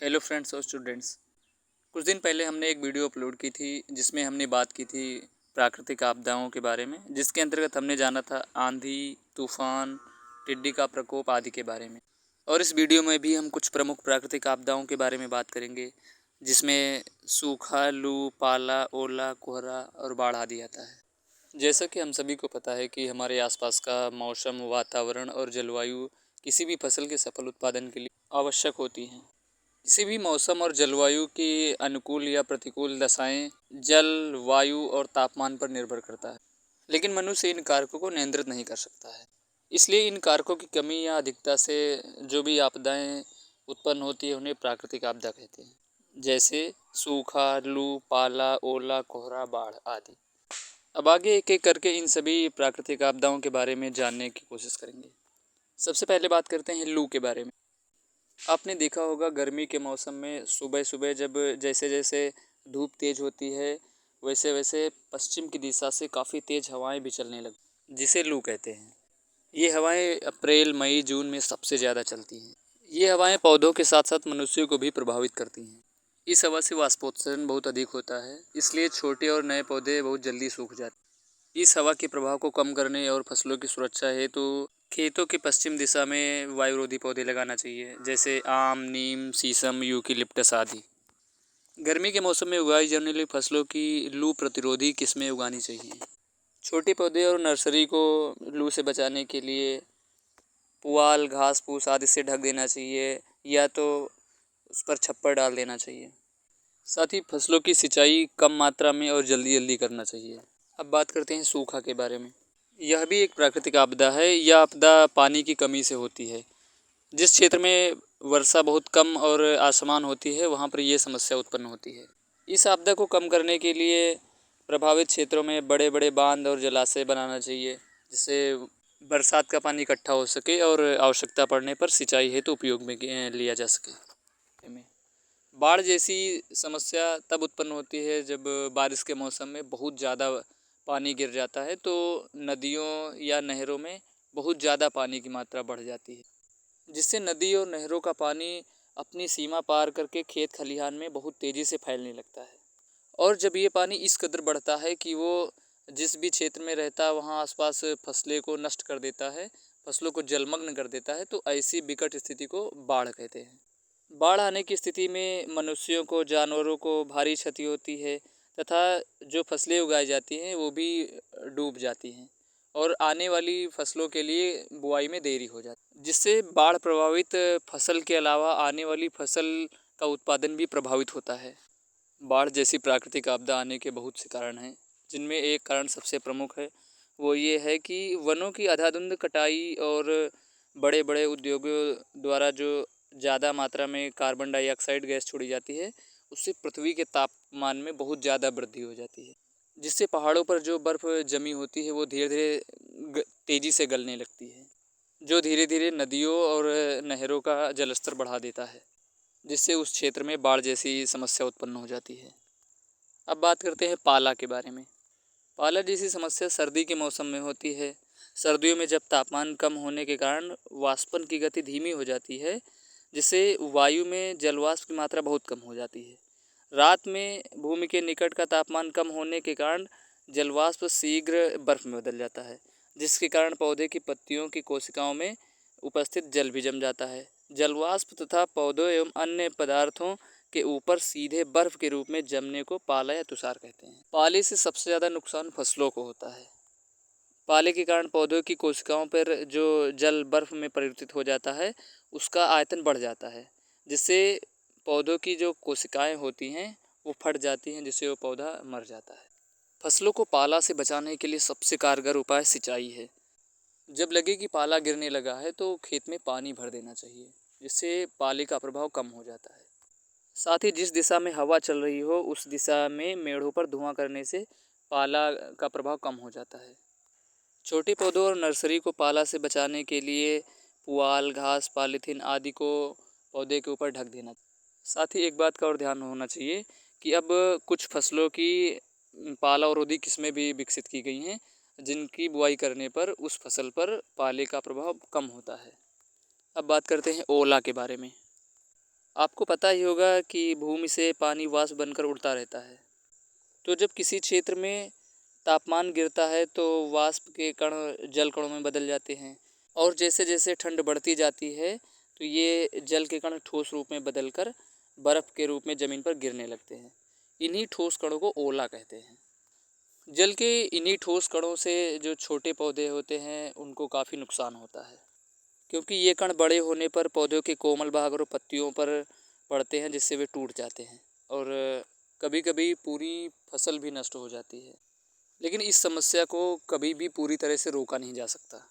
Hello friends और students. कुछ दिन पहले हमने एक वीडियो अपलोड की थी जिसमें हमने बात की थी प्राकृतिक आपदाओं के बारे में, जिसके अंतर्गत हमने जाना था आंधी, तूफान, टिड्डी का प्रकोप आदि के बारे में। और इस वीडियो में भी हम कुछ प्रमुख प्राकृतिक आपदाओं के बारे में बात करेंगे, जिसमें सूखा, लू, पाला, ओला, कोहरा और बाढ़ आदि आता है। जैसा कि हम सभी को पता है कि हमारे आसपास का मौसम, वातावरण और जलवायु किसी भी फसल के सफल उत्पादन के लिए आवश्यक होती हैं। किसी भी मौसम और जलवायु की अनुकूल या प्रतिकूल दशाएं जल, वायु और तापमान पर निर्भर करता है, लेकिन मनुष्य इन कारकों को नियंत्रित नहीं कर सकता है। इसलिए इन कारकों की कमी या अधिकता से जो भी आपदाएं उत्पन्न होती है उन्हें प्राकृतिक आपदा कहते हैं, जैसे सूखा, लू, पाला, ओला, कोहरा, बाढ़ आदि। अब आगे एक एक करके इन सभी प्राकृतिक आपदाओं के बारे में जानने की कोशिश करेंगे। सबसे पहले बात करते हैं लू के बारे में। आपने देखा होगा गर्मी के मौसम में सुबह सुबह जब जैसे जैसे धूप तेज़ होती है, वैसे वैसे पश्चिम की दिशा से काफ़ी तेज़ हवाएं भी चलने लगती, जिसे लू कहते हैं। ये हवाएं अप्रैल, मई, जून में सबसे ज़्यादा चलती हैं। ये हवाएं पौधों के साथ साथ मनुष्यों को भी प्रभावित करती हैं। इस हवा से वाष्पोत्सर्जन बहुत अधिक होता है, इसलिए छोटे और नए पौधे बहुत जल्दी सूख जाते हैं। इस हवा के प्रभाव को कम करने और फसलों की सुरक्षा हेतु खेतों के पश्चिम दिशा में वायुरोधी पौधे लगाना चाहिए, जैसे आम, नीम, शीशम, यूकेलिप्टस आदि। गर्मी के मौसम में उगाई जाने वाली फसलों की लू प्रतिरोधी किस्में उगानी चाहिए। छोटे पौधे और नर्सरी को लू से बचाने के लिए पुआल, घास फूस आदि से ढक देना चाहिए, या तो उस पर छप्पर डाल देना चाहिए। साथ ही फसलों की सिंचाई कम मात्रा में और जल्दी जल्दी करना चाहिए। अब बात करते हैं सूखा के बारे में। यह भी एक प्राकृतिक आपदा है। यह आपदा पानी की कमी से होती है। जिस क्षेत्र में वर्षा बहुत कम और असमान होती है, वहाँ पर यह समस्या उत्पन्न होती है। इस आपदा को कम करने के लिए प्रभावित क्षेत्रों में बड़े बड़े बांध और जलाशय बनाना चाहिए, जिससे बरसात का पानी इकट्ठा हो सके और आवश्यकता पड़ने पर सिंचाई हेतु उपयोग में लिया जा सके। बाढ़ जैसी समस्या तब उत्पन्न होती है जब बारिश के मौसम में बहुत ज़्यादा पानी गिर जाता है, तो नदियों या नहरों में बहुत ज़्यादा पानी की मात्रा बढ़ जाती है, जिससे नदी और नहरों का पानी अपनी सीमा पार करके खेत खलिहान में बहुत तेज़ी से फैलने लगता है। और जब ये पानी इस कदर बढ़ता है कि वो जिस भी क्षेत्र में रहता है वहाँ आसपास फसलें को नष्ट कर देता है, फसलों को जलमग्न कर देता है, तो ऐसी विकट स्थिति को बाढ़ कहते हैं। बाढ़ आने की स्थिति में मनुष्यों को, जानवरों को भारी क्षति होती है, तथा जो फसलें उगाई जाती हैं वो भी डूब जाती हैं और आने वाली फसलों के लिए बुआई में देरी हो जाती है, जिससे बाढ़ प्रभावित फसल के अलावा आने वाली फसल का उत्पादन भी प्रभावित होता है। बाढ़ जैसी प्राकृतिक आपदा आने के बहुत से कारण हैं, जिनमें एक कारण सबसे प्रमुख है, वो ये है कि वनों की अंधाधुंध कटाई और बड़े बड़े उद्योगों द्वारा जो ज़्यादा मात्रा में कार्बन डाइऑक्साइड गैस छोड़ी जाती है, उससे पृथ्वी के तापमान में बहुत ज़्यादा वृद्धि हो जाती है, जिससे पहाड़ों पर जो बर्फ़ जमी होती है वो धीरे धीरे तेज़ी से गलने लगती है, जो धीरे धीरे नदियों और नहरों का जलस्तर बढ़ा देता है, जिससे उस क्षेत्र में बाढ़ जैसी समस्या उत्पन्न हो जाती है। अब बात करते हैं पाला के बारे में। पाला जैसी समस्या सर्दी के मौसम में होती है। सर्दियों में जब तापमान कम होने के कारण वाष्पन की गति धीमी हो जाती है, जिससे वायु में जलवाष्प की मात्रा बहुत कम हो जाती है। रात में भूमि के निकट का तापमान कम होने के कारण जलवाष्प शीघ्र बर्फ में बदल जाता है, जिसके कारण पौधे की पत्तियों की कोशिकाओं में उपस्थित जल भी जम जाता है। जलवाष्प तथा पौधों एवं अन्य पदार्थों के ऊपर सीधे बर्फ के रूप में जमने को पाला या तुषार कहते हैं। पाले से सबसे ज़्यादा नुकसान फसलों को होता है। पाले के कारण पौधों की कोशिकाओं पर जो जल बर्फ में परिवर्तित हो जाता है, उसका आयतन बढ़ जाता है, जिससे पौधों की जो कोशिकाएं होती हैं वो फट जाती हैं, जिससे वो पौधा मर जाता है। फसलों को पाला से बचाने के लिए सबसे कारगर उपाय सिंचाई है। जब लगे कि पाला गिरने लगा है तो खेत में पानी भर देना चाहिए, जिससे पाले का प्रभाव कम हो जाता है। साथ ही जिस दिशा में हवा चल रही हो उस दिशा में मेढ़ों पर धुआं करने से पाला का प्रभाव कम हो जाता है। छोटे पौधों और नर्सरी को पाला से बचाने के लिए पुआल, घास, पॉलीथीन आदि को पौधे के ऊपर ढक देना। साथ ही एक बात का और ध्यान होना चाहिए कि अब कुछ फसलों की पाला अवरोधी किस्में भी विकसित की गई हैं, जिनकी बुआई करने पर उस फसल पर पाले का प्रभाव कम होता है। अब बात करते हैं ओला के बारे में। आपको पता ही होगा कि भूमि से पानी वाष्प बनकर उड़ता रहता है। तो जब किसी क्षेत्र में तापमान गिरता है तो वाष्प के कण जल कणों में बदल जाते हैं और जैसे जैसे ठंड बढ़ती जाती है तो ये जल के कण ठोस रूप में बदलकर बर्फ़ के रूप में ज़मीन पर गिरने लगते हैं। इन्हीं ठोस कणों को ओला कहते हैं। जल के इन्हीं ठोस कणों से जो छोटे पौधे होते हैं उनको काफ़ी नुकसान होता है, क्योंकि ये कण बड़े होने पर पौधों के कोमल भाग और पत्तियों पर पड़ते हैं जिससे वे टूट जाते हैं और कभी कभी पूरी फसल भी नष्ट हो जाती है। लेकिन इस समस्या को कभी भी पूरी तरह से रोका नहीं जा सकता।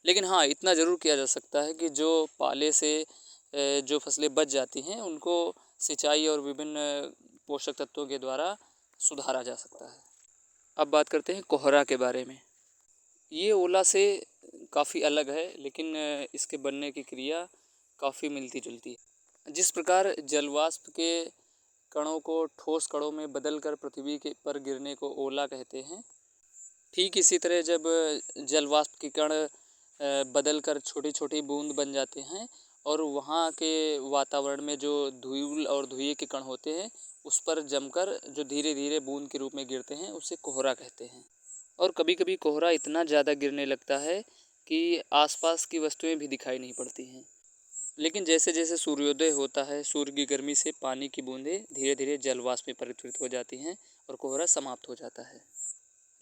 लेकिन हाँ, इतना ज़रूर किया जा सकता है कि जो पाले से जो फसलें बच जाती हैं उनको सिंचाई और विभिन्न पोषक तत्वों के द्वारा सुधारा जा सकता है। अब बात करते हैं कोहरा के बारे में। ये ओला से काफ़ी अलग है, लेकिन इसके बनने की क्रिया काफ़ी मिलती जुलती है। जिस प्रकार जलवाष्प के कणों को ठोस कणों में बदलकर पृथ्वी के पर गिरने को ओला कहते हैं, ठीक इसी तरह जब जलवाष्प के कण बदलकर छोटी छोटी बूंद बन जाते हैं और वहाँ के वातावरण में जो धूल और धुएँ के कण होते हैं उस पर जमकर जो धीरे धीरे बूंद के रूप में गिरते हैं उसे कोहरा कहते हैं। और कभी कभी कोहरा इतना ज़्यादा गिरने लगता है कि आसपास की वस्तुएं भी दिखाई नहीं पड़ती हैं। लेकिन जैसे जैसे सूर्योदय होता है, सूर्य की गर्मी से पानी की बूंदें धीरे धीरे जलवाष्प में परिवर्तित हो जाती हैं और कोहरा समाप्त हो जाता है।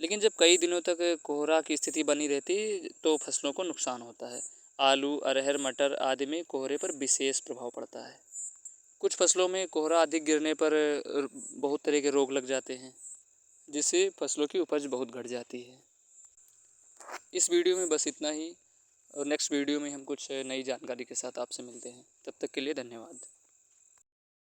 लेकिन जब कई दिनों तक कोहरा की स्थिति बनी रहती तो फसलों को नुकसान होता है। आलू, अरहर, मटर आदि में कोहरे पर विशेष प्रभाव पड़ता है। कुछ फसलों में कोहरा अधिक गिरने पर बहुत तरह के रोग लग जाते हैं, जिससे फसलों की उपज बहुत घट जाती है। इस वीडियो में बस इतना ही और नेक्स्ट वीडियो में हम कुछ नई जानकारी के साथ आपसे मिलते हैं। तब तक के लिए धन्यवाद।